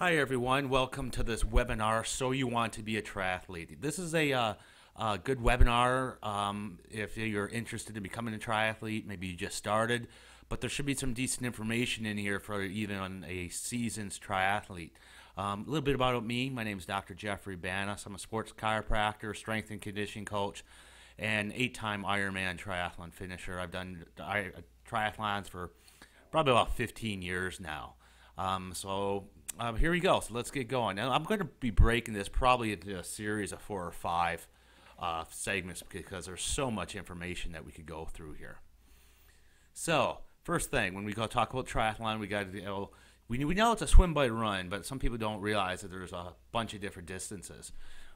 Hi everyone, welcome to this webinar, So You Want to Be a Triathlete. This is a good webinar if you're interested in becoming a triathlete, maybe you just started, but there should be some decent information in here for even a seasoned triathlete. A little bit about me, my name is Dr. Jeffrey Banas. I'm a sports chiropractor, strength and conditioning coach, and 8-time Ironman Triathlon Finisher. I've done triathlons for probably about 15 years now. Here we go. So let's get going. Now, I'm going to be breaking this probably into a series of 4 or 5 segments because there's so much information that we could go through here. So first thing, when we go talk about triathlon, we got to we know it's a swim, bike, run, but some people don't realize that there's a bunch of different distances.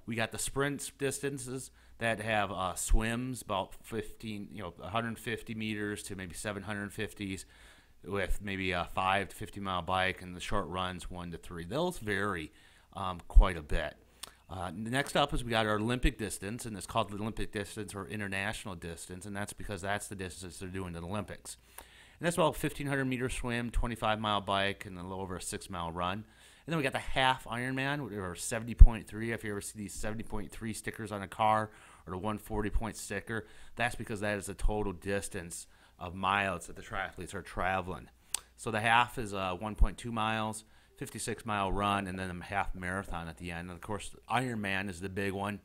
We got the sprint distances that have swims about 150 meters to maybe 750s. With maybe a 5 to 50 mile bike, and the short runs 1 to 3. Those vary quite a bit. Next up is we got our Olympic distance, and it's called the Olympic distance or international distance, and that's because that's the distance they're doing in the Olympics. And that's about 1,500 meter swim, 25 mile bike, and a little over a 6 mile run. And then we got the half Ironman, or 70.3. If you ever see these 70.3 stickers on a car, or the 140-point sticker, that's because that is the total distance of miles that the triathletes are traveling. So the half is 1.2 miles, 56-mile run, and then a half marathon at the end. And of course, Ironman is the big one,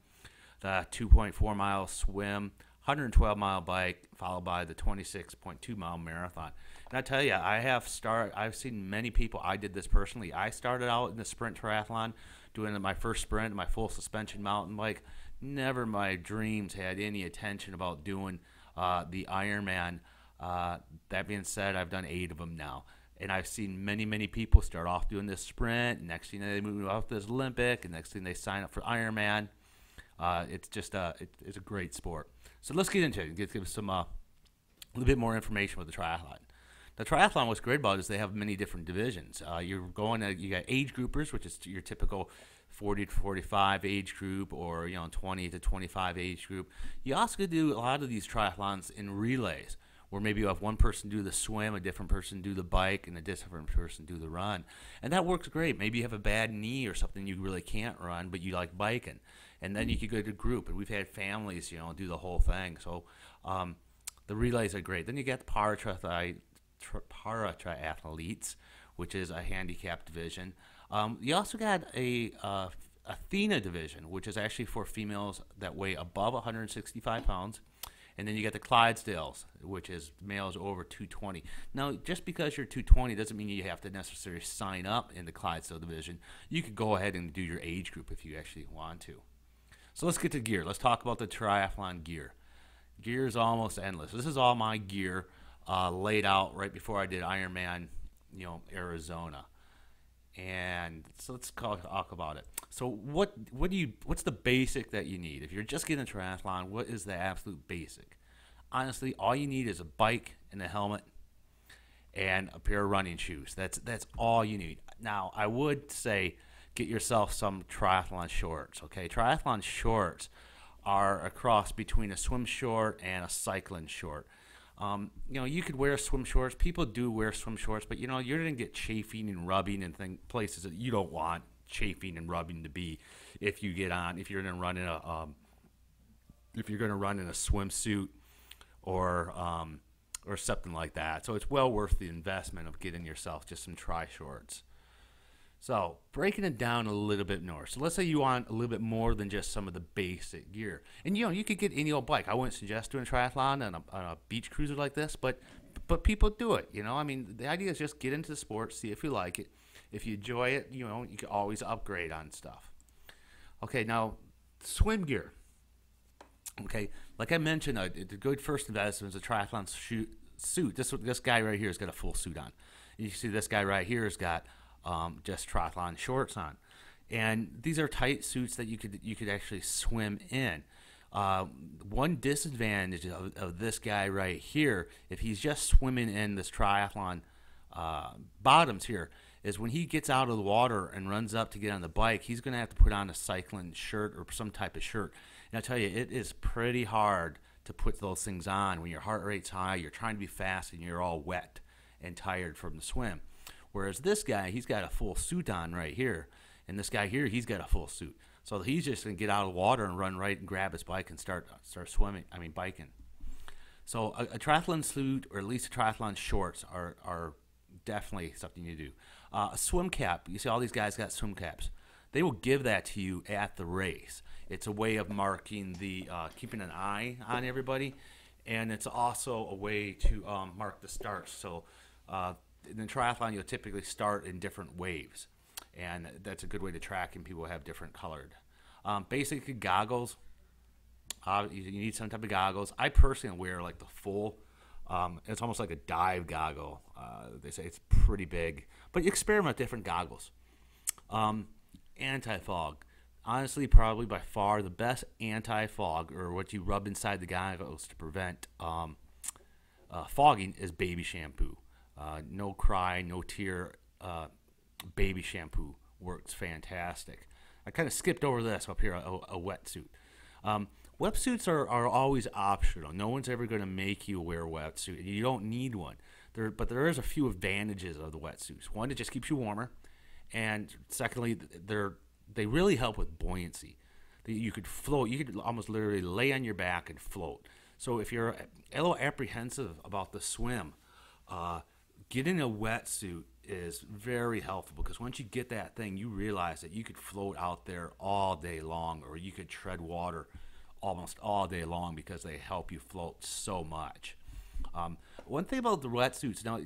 the 2.4 mile swim, 112-mile bike, followed by the 26.2-mile marathon. And I tell you, I've seen many people. I did this personally. I started out in the sprint triathlon, doing my first sprint, my full suspension mountain bike. Never in my dreams had any intention about doing the Ironman. That being said, I've done 8 of them now, and I've seen many people start off doing this sprint. Next thing they move off this Olympic, and next thing they sign up for Ironman. It's just it's a great sport. So let's get into it and give some a little bit more information with the triathlon. The triathlon, what's great about it is they have many different divisions. You got age groupers, which is your typical 40 to 45 age group, or 20 to 25 age group. You also do a lot of these triathlons in relays, where maybe you have one person do the swim, a different person do the bike, and a different person do the run. And that works great. Maybe you have a bad knee or something you really can't run, but you like biking. And then you could go to group, and we've had families, do the whole thing. So the relays are great. Then you get the para-triathletes, which is a handicap division. You also got a Athena division, which is actually for females that weigh above 165 pounds. And then you get the Clydesdales, which is males over 220. Now, just because you're 220 doesn't mean you have to necessarily sign up in the Clydesdale division. You could go ahead and do your age group if you actually want to. So let's get to gear. Let's talk about the triathlon gear. Gear is almost endless. This is all my gear laid out right before I did Ironman, Arizona. And so let's talk about it. So what's the basic that you need? If you're just getting a triathlon, what is the absolute basic? Honestly, all you need is a bike and a helmet and a pair of running shoes. That's all you need. Now, I would say get yourself some triathlon shorts, okay? Triathlon shorts are a cross between a swim short and a cycling short. You could wear swim shorts. People do wear swim shorts, but you're going to get chafing and rubbing and places that you don't want chafing and rubbing to be if you're going to run in a swimsuit or something like that. So it's well worth the investment of getting yourself just some tri shorts. So breaking it down a little bit more. So let's say you want a little bit more than just some of the basic gear. And you could get any old bike. I wouldn't suggest doing a triathlon on a beach cruiser like this, but people do it. The idea is just get into the sport, see if you like it. If you enjoy it, you can always upgrade on stuff. Okay, now swim gear. Okay, like I mentioned, the good first investment is a triathlon suit. This guy right here has got a full suit on. You see this guy right here has got just triathlon shorts on, and these are tight suits that you could actually swim in. One disadvantage of this guy right here, if he's just swimming in this triathlon bottoms here, is when he gets out of the water and runs up to get on the bike, he's going to have to put on a cycling shirt or some type of shirt. And I tell you, it is pretty hard to put those things on when your heart rate's high, you're trying to be fast, and you're all wet and tired from the swim. Whereas this guy, he's got a full suit on right here. And this guy here, he's got a full suit. So he's just going to get out of the water and run right and grab his bike and start swimming, biking. So a triathlon suit, or at least a triathlon shorts, are definitely something you do. A swim cap. You see all these guys got swim caps. They will give that to you at the race. It's a way of marking keeping an eye on everybody. And it's also a way to mark the starts. So in the triathlon, you'll typically start in different waves. And that's a good way to track, and people have different colored. Basically, goggles. You need some type of goggles. I personally wear like the full. It's almost like a dive goggle. They say it's pretty big. But you experiment with different goggles. Anti-fog. Honestly, probably by far the best anti-fog, or what you rub inside the goggles to prevent fogging, is baby shampoo. No cry, no tear. Baby shampoo works fantastic. I kind of skipped over this up here, a wetsuit. Wetsuits are always optional. No one's ever going to make you wear a wetsuit. You don't need one. But there is a few advantages of the wetsuits. One, it just keeps you warmer. And secondly, they really help with buoyancy. You could float. You could almost literally lay on your back and float. So if you're a little apprehensive about the swim, getting a wetsuit is very helpful, because once you get that thing, you realize that you could float out there all day long, or you could tread water almost all day long, because they help you float so much. One thing about the wetsuits, now,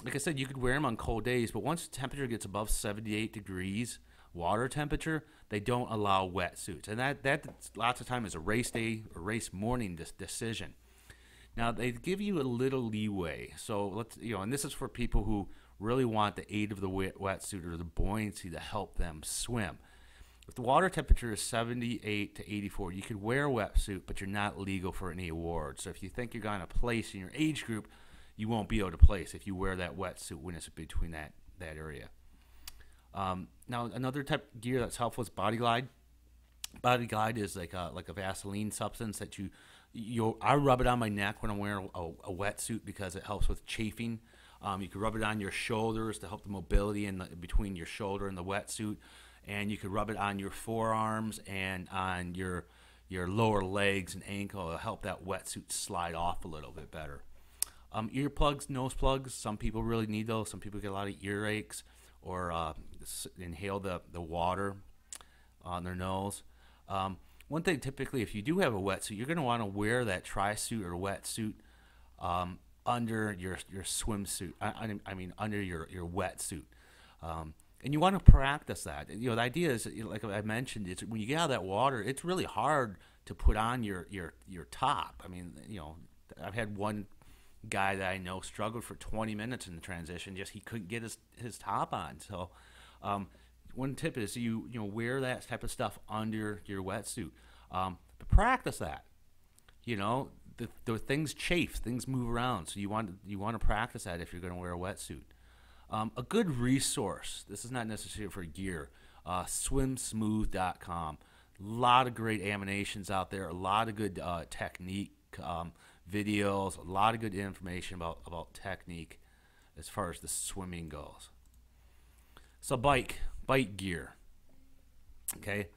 like I said, you could wear them on cold days, but once the temperature gets above 78 degrees water temperature, they don't allow wetsuits, and that lots of time is a race day or race morning decision. Now, they give you a little leeway, so and this is for people who really want the aid of the wetsuit or the buoyancy to help them swim. If the water temperature is 78 to 84, you could wear a wetsuit, but you're not legal for any awards. So if you think you're going to place in your age group, you won't be able to place if you wear that wetsuit when it's between that area. Now, another type of gear that's helpful is Body Glide. Body Glide is like a Vaseline substance that I rub it on my neck when I'm wearing a wetsuit, because it helps with chafing. You can rub it on your shoulders to help the mobility between your shoulder and the wetsuit, and you can rub it on your forearms and on your lower legs and ankle to help that wetsuit slide off a little bit better. Earplugs, nose plugs. Some people really need those. Some people get a lot of earaches, or inhale the water on their nose. One thing, typically, if you do have a wetsuit, you're going to want to wear that tri-suit or wetsuit under your swimsuit. Under your wetsuit. And you want to practice that. The idea is, like I mentioned, it's when you get out of that water, it's really hard to put on your top. I've had one guy that I know struggled for 20 minutes in the transition. Just he couldn't get his top on. So one tip is you wear that type of stuff under your wetsuit. But practice that. The things chafe, things move around, so you want to practice that if you're going to wear a wetsuit. A good resource, this is not necessarily for gear, swimsmooth.com. A lot of great animations out there, a lot of good technique videos, a lot of good information about technique as far as the swimming goes. So bike gear, okay?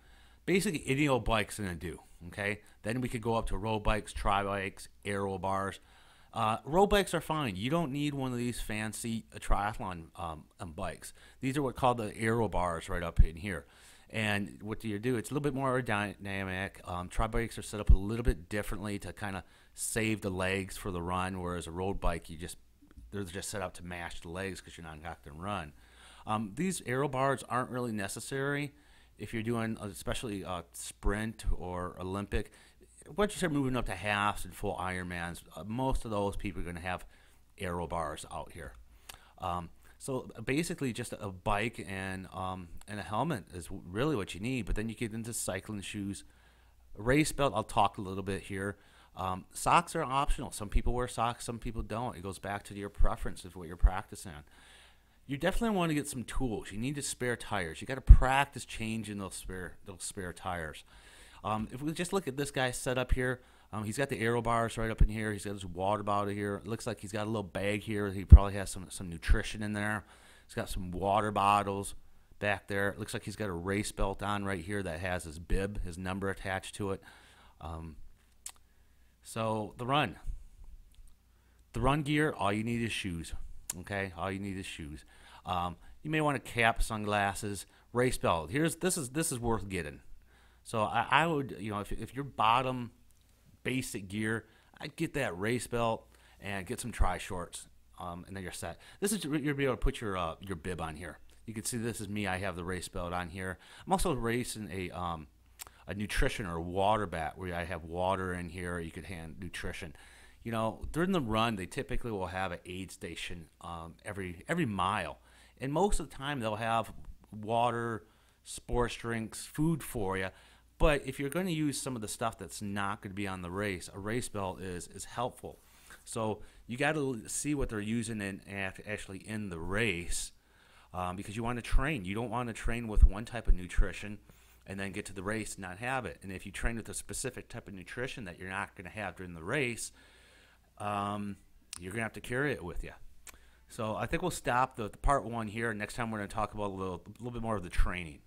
Basically, any old bike's going to do, okay? Then we could go up to road bikes, tri-bikes, aero bars. Road bikes are fine. You don't need one of these fancy triathlon bikes. These are what called the aero bars right up in here. And what do you do? It's a little bit more aerodynamic. Tri-bikes are set up a little bit differently to kind of save the legs for the run, whereas a road bike, they're just set up to mash the legs because you're not going to run. These aero bars aren't really necessary if you're doing especially sprint or Olympic. Once you start moving up to halves and full Ironmans, most of those people are going to have aero bars out here. So basically, just a bike and a helmet is really what you need. But then you get into cycling shoes, a race belt. I'll talk a little bit here. Socks are optional. Some people wear socks, some people don't. It goes back to your preference of what you're practicing on. You definitely want to get some tools. You need to spare tires. You got to practice changing those spare tires. If we just look at this guy's setup here, he's got the aero bars right up in here. He's got his water bottle here. It looks like he's got a little bag here. He probably has some nutrition in there. He's got some water bottles back there. It looks like he's got a race belt on right here that has his bib, his number attached to it. So the run gear, all you need is shoes. Okay, all you need is shoes. You may want a cap, sunglasses, race belt. This is worth getting. So I would, if your bottom basic gear, I'd get that race belt and get some tri shorts, and then you're set. You'll be able to put your bib on here. You can see this is me. I have the race belt on here. I'm also racing a nutrition or water bat where I have water in here. You could hand nutrition. During the run, they typically will have an aid station every mile, and most of the time they'll have water, sports drinks, food for you. But if you're going to use some of the stuff that's not going to be on the race, a race belt is helpful. So you got to see what they're using actually in the race, because you want to train. You don't want to train with one type of nutrition and then get to the race and not have it. And if you train with a specific type of nutrition that you're not going to have during the race, you're going to have to carry it with you. So I think we'll stop the part one here. Next time we're going to talk about a little bit more of the training.